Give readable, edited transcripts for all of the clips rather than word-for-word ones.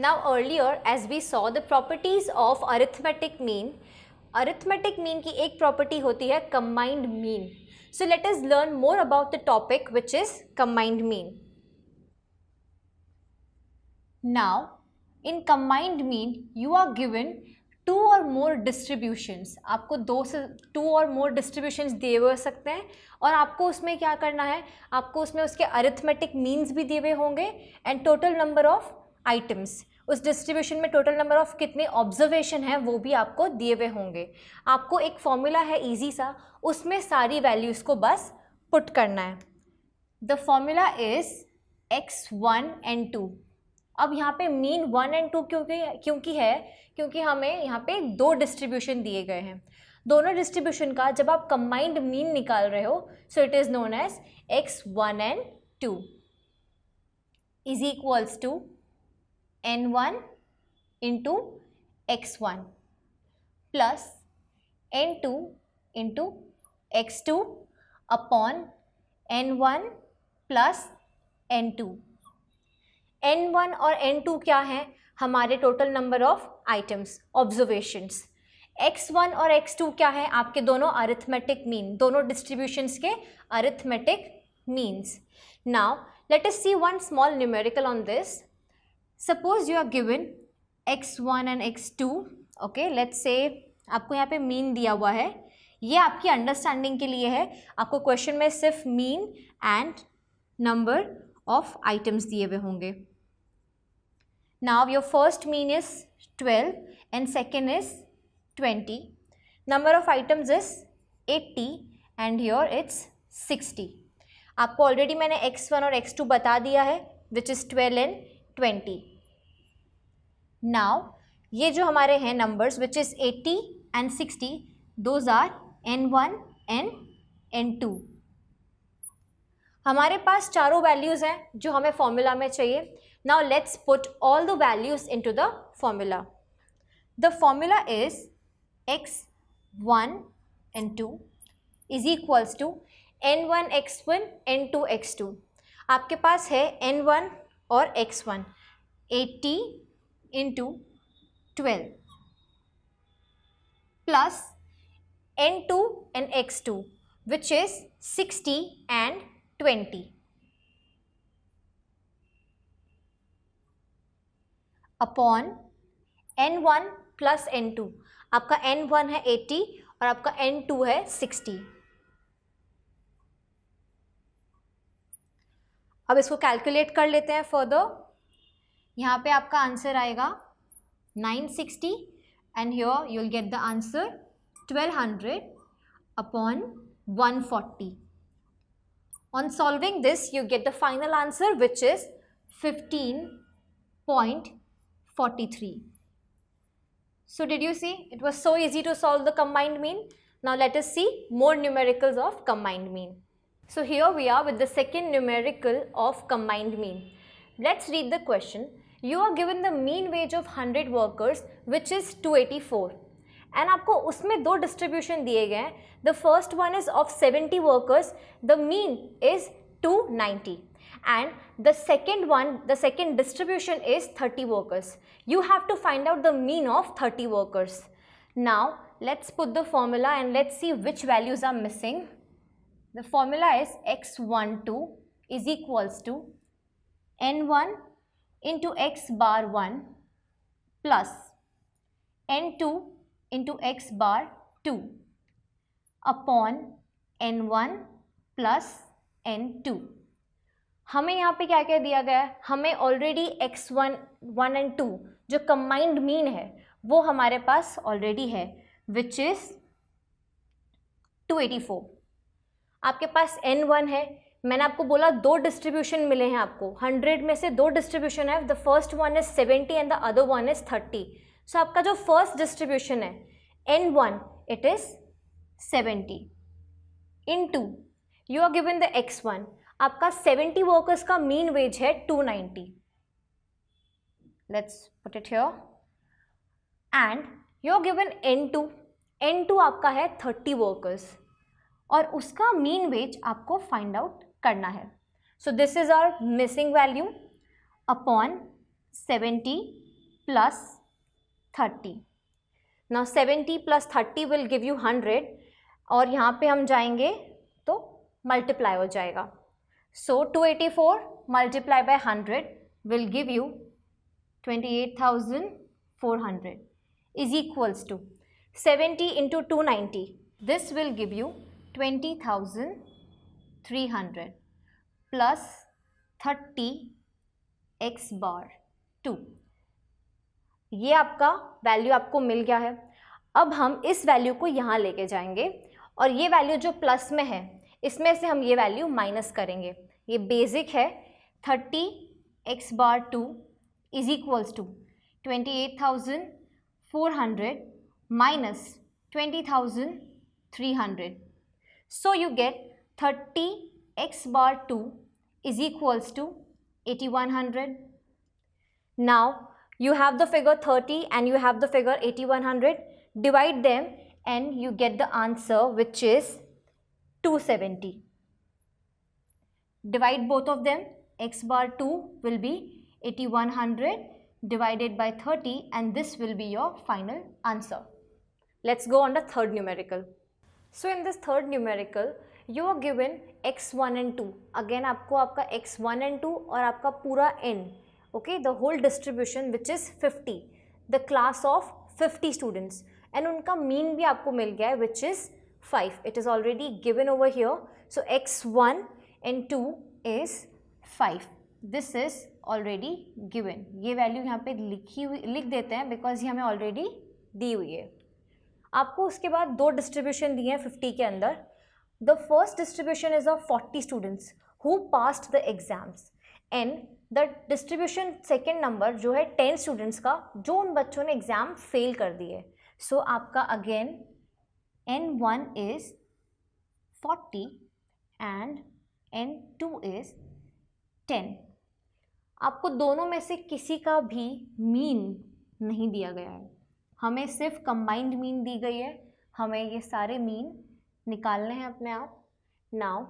Now earlier as we saw the properties of arithmetic mean की एक property होती है combined mean. So let us learn more about the topic which is combined mean. Now in combined mean you are given two or more distributions, आपको to or more distributions दिए हुए सकते हैं और आपको उसमें क्या करना है, आपको उसमें उसके अरिथमेटिक मीन्स भी दिए हुए होंगे and total number of items, उस डिस्ट्रीब्यूशन में टोटल नंबर ऑफ कितने ऑब्जर्वेशन है वो भी आपको दिए हुए होंगे. आपको एक फॉर्मूला है इजी सा, उसमें सारी वैल्यूज़ को बस पुट करना है. The formula is x1 and 2. अब यहाँ पे मीन 1 and 2 क्योंकि हमें यहाँ पे दो डिस्ट्रीब्यूशन दिए गए हैं. दोनों डिस्ट्रीब्यूशन का जब आप कंबाइंड मीन निकाल रहे हो so it is known as x1 and 2 is equals to n1 into x1 plus n2 into x2 upon n1 plus n2. n1 और n2 क्या है, हमारे total number of items observations. x1 और x2 क्या है, आपके दोनों अरिथमेटिक मीन, दोनों डिस्ट्रीब्यूशंस के arithmetic means. Now let us see one small numerical on this. Suppose you are given x1 and x2. Okay, let's से आपको यहाँ पे मीन दिया हुआ है, ये आपकी अंडरस्टैंडिंग के लिए है, आपको क्वेश्चन में सिर्फ mean and number of items दिए हुए होंगे. Now your first mean is 12 and second is 20. Number of items is 80 and here it's 60. आपको ऑलरेडी मैंने x1 और x2 बता दिया है which is 12 and 20. Now ये जो हमारे हैं numbers which is 80 and 60, those are n1 and n2. हमारे पास चारों वैल्यूज़ हैं जो हमें फॉर्मूला में चाहिए. Now let's put all the values into the formula. The formula is x1 and 2 is equals to n1 x1 n2 x2. आपके पास है n1 और x1 80 into 12 plus n2 and x2 which is 60 and 20 upon n1 plus n2. आपका n1 है 80 और आपका n2 है 60. अब इसको कैलकुलेट कर लेते हैं फर्दर. यहाँ पे आपका आंसर आएगा 960 and here you will get the answer 1200 upon 140. On solving this you get the final answer which is 15.43. So did you see, it was so easy to solve the combined mean. Now let us see more numericals of combined mean. So here we are with the second numerical of combined mean. Let's read the question. You are given the mean wage of 100 workers which is 284 and आपको उसमें दो distribution दिए गए हैं. The first one is of 70 workers, the mean is 290 and the second distribution is 30 workers. You have to find out the mean of 30 workers. Now let's put the formula and let's see which values are missing. The formula is x12 is equals to n1 into x bar 1 plus n2 into x bar 2 upon n1 plus n2. हमें यहाँ पे क्या क्या दिया गया है, हमें already x1 1 and 2 जो कंबाइंड मीन है वो हमारे पास ऑलरेडी है विच इज 284. आपके पास n1 है, मैंने आपको बोला दो डिस्ट्रीब्यूशन मिले हैं आपको, 100 में से दो डिस्ट्रीब्यूशन है. The first one is 70 and the other one is 30. सो आपका जो फर्स्ट डिस्ट्रीब्यूशन है n1 it is 70 into you are given the x1. आपका 70 वर्कर्स का मीन वेज है 290. Let's put it here and you are given n2. n2 आपका है 30 workers और उसका मीन वेज आपको फाइंड आउट करना है. So this is our missing value upon 70 plus 30. Now 70 plus 30 will give you 100 और यहाँ पे हम जाएंगे तो मल्टीप्लाई हो जाएगा. So 284 multiplied by 100 will give you 28,400 is equals to 70 into 290. This will give you 20,300 plus 30 x bar 2. ये आपका वैल्यू आपको मिल गया है. अब हम इस वैल्यू को यहाँ लेके जाएंगे और ये वैल्यू जो प्लस में है इसमें से हम ये वैल्यू माइनस करेंगे. ये बेसिक है. 30 x bar 2 is equals to 28,400 minus 20,300. So you get 30 x bar 2 is equals to 8,100. Now you have the figure 30 and you have the figure 8,100. Divide them and you get the answer which is 270. Divide both of them. X bar 2 will be 8,100 divided by 30 and this will be your final answer. Let's go on the third numerical. So in this third numerical you are given x1 and 2. Again आपको आपका x1 and 2 और आपका पूरा n, okay, the whole distribution which is 50, the class of 50 students and उनका mean भी आपको मिल गया है which is 5. It is already given over here. So x1 and 2 is 5. This is already given. ये value यहाँ पे लिख देते हैं बिकॉज ये हमें ऑलरेडी दी हुई है. आपको उसके बाद दो डिस्ट्रीब्यूशन दिए हैं 50 के अंदर. The first distribution is of 40 students who passed the exams and the distribution second number जो है 10 स्टूडेंट्स का जो उन बच्चों ने एग्जाम फेल कर दिए. सो आपका again n1 is 40 and n2 is 10. आपको दोनों में से किसी का भी मीन नहीं दिया गया है. हमें सिर्फ कंबाइंड मीन दी गई है. हमें ये सारे मीन निकालने हैं अपने आप. नाउ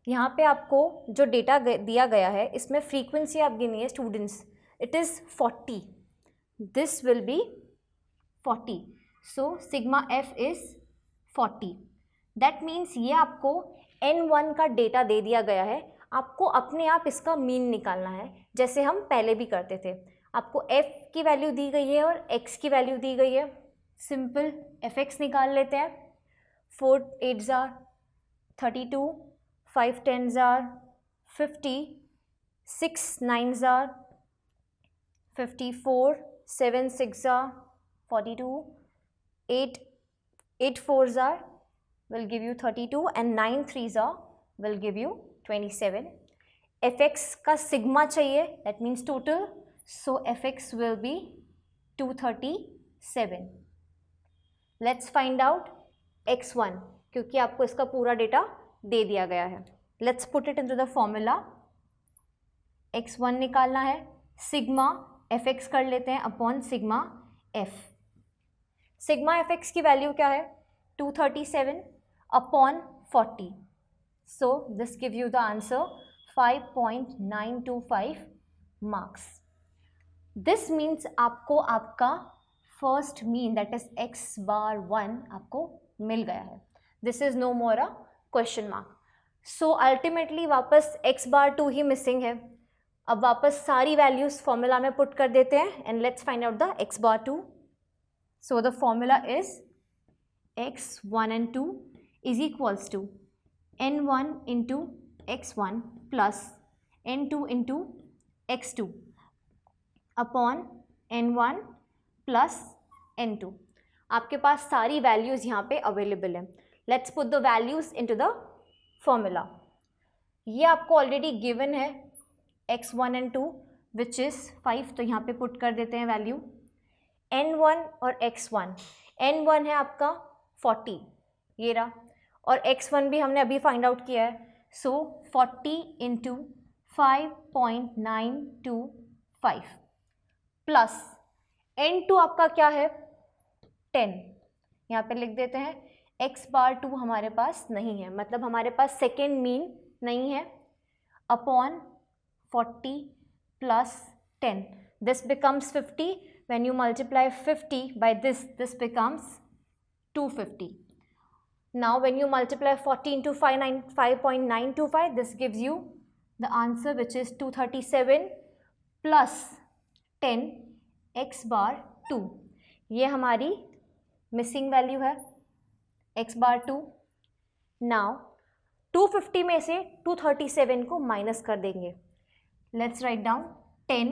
यहाँ पे आपको जो डेटा दिया गया है इसमें फ्रीक्वेंसी आप गिनी है students. It is 40. This will be 40. So sigma F is 40. That means ये आपको n1 का डेटा दे दिया गया है. आपको अपने आप इसका मीन निकालना है जैसे हम पहले भी करते थे. आपको f की वैल्यू दी गई है और x की वैल्यू दी गई है. सिंपल fx निकाल लेते हैं. 4 8s are 32, 5 10s are 50, 6 9s are 54, 7 6 are 42, 8 4s are will give you 32 and 9 3s are will give you 27. fx का सिग्मा चाहिए, that means total. So fx will be 237. Let's find out x1 क्योंकि आपको इसका पूरा data दे दिया गया है. Let's put it into the formula. x1 निकालना है. सिग्मा fx कर लेते हैं upon sigma f. Sigma fx की वैल्यू क्या है? 237 upon 40. So this gives you the answer 5.925 marks. This means आपको आपका first mean that is x bar 1 आपको मिल गया है. This is no more a question mark. So ultimately वापस x bar 2 ही missing है. अब वापस सारी values formula में put कर देते हैं and let's find out the x bar 2. So the formula is x1 and 2 is equals to n1 into x1 plus n2 into x2 upon n1 plus n2. आपके पास सारी वैल्यूज़ यहाँ पे available है. Let's put the values into the formula. ये आपको already given है x1 and 2 which is 5. तो यहाँ पे पुट कर देते हैं वैल्यू. n1 और x1. n1 है आपका 40 ये रहा और x1 भी हमने अभी फाइंड आउट किया है. सो 40 इंटू 5.925 प्लस n2 आपका क्या है 10. यहाँ पे लिख देते हैं. x बार 2 हमारे पास नहीं है मतलब हमारे पास सेकेंड मीन नहीं है. Upon 40 plus 10 this becomes 50 when you multiply 50 by this becomes 250. Now when you multiply 40 into 5.925, this gives you the answer which is 237 plus 10 x bar 2. ये हमारी मिसिंग वैल्यू है x bar 2. नाउ 250 में से 237 को minus कर देंगे. Let's write down 10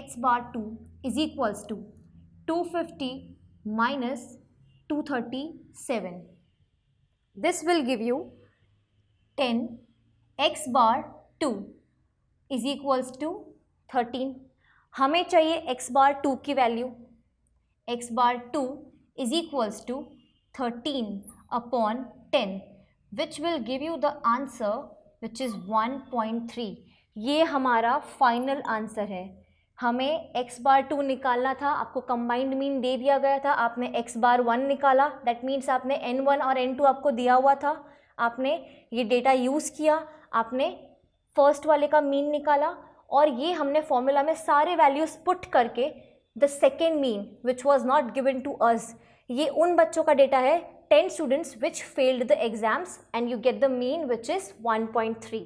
x bar 2 is equals to 250 minus 237. This will give you 10 x bar 2 is equals to 13. हमें चाहिए x bar 2 की value. x bar 2 is equals to 13 upon 10 which will give you the answer which is 1.3. ये हमारा final answer है. हमें x bar 2 निकालना था. आपको कंबाइंड मीन दे दिया गया था. आपने x bar 1 निकाला. दैट मीन्स आपने n1 और n2 आपको दिया हुआ था. आपने ये डेटा यूज़ किया. आपने फर्स्ट वाले का मीन निकाला और ये हमने फॉर्मूला में सारे वैल्यूज़ पुट करके the second mean which was not given to us. ये उन बच्चों का डेटा है 10 students which failed the exams and you get the mean which is 1.3.